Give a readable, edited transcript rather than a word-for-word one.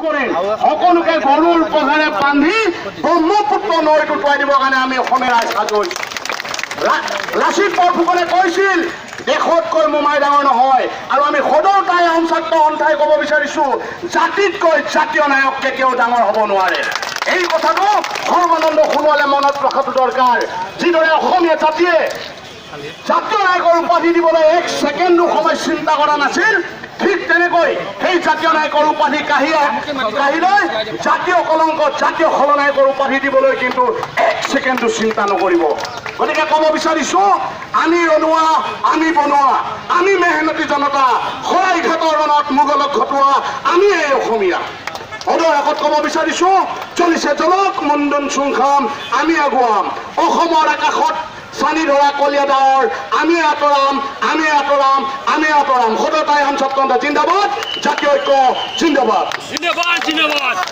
কৰিম সকলোকে গৰুৰ পঘাৰে বান্ধি ব্ৰহ্মপুত্ৰ নৈত উটুৱাই দিবৰ কাৰণে আমি অসমীয়া ৰাইজ সাজু হৈছো। লাচিত বৰফুকনে কৈছিল দেশতকৈ মোমাই ডাঙৰ নহয়, আৰু আমি সদৌ তাই আহোম ছাত্ৰ সন্থাই ক'ব বিচাৰিছো জাতিতকৈ জাতীয় নায়ক কেতিয়াও ডাঙৰ হ'ব নোৱাৰে। এই কথাটো সৰ্বানন্দ সোণোৱালে মনত ৰখাটো দৰকাৰ। যিদৰে অসমীয়া জাতিয়ে জাতীয় নায়কৰ উপাধি দিবলৈ এক ছেকেণ্ডো সময় চিন্তা কৰা নাছিল, ঠিক তেনেকৈ সেই জাতীয় নায়কৰ উপাধি কাঢ়ি লৈ জাতীয় কলংক জাতীয় খলনায়কৰ উপাধি দিবলৈ কিন্তু এক ছেকেণ্ডো চিন্তা নকৰিব। গতিকে ক'ব বিচাৰিছো আমি ৰনোৱা, আমি বনোৱা, আমি মেহনতি জনতা, শৰাইঘাটৰ ৰণত মোগলক ঘটোৱা আমি এই অসমীয়া। সদৌ আগত ক'ব বিচাৰিছো চলিছে জলক মণ্ডন সংগ্ৰাম, আমি আগুৱাম। অসমৰ আকাশত চানি ধৰা কলীয়া ডাৱৰ আমি আঁতৰাম, আমি আঁতৰাম, আমি আঁতৰাম। সদৌ তাই আহোম ছাত্ৰ সন্থা জিন্দাবাদ, জাতীয় ঐক্য জিন্দাবাদ।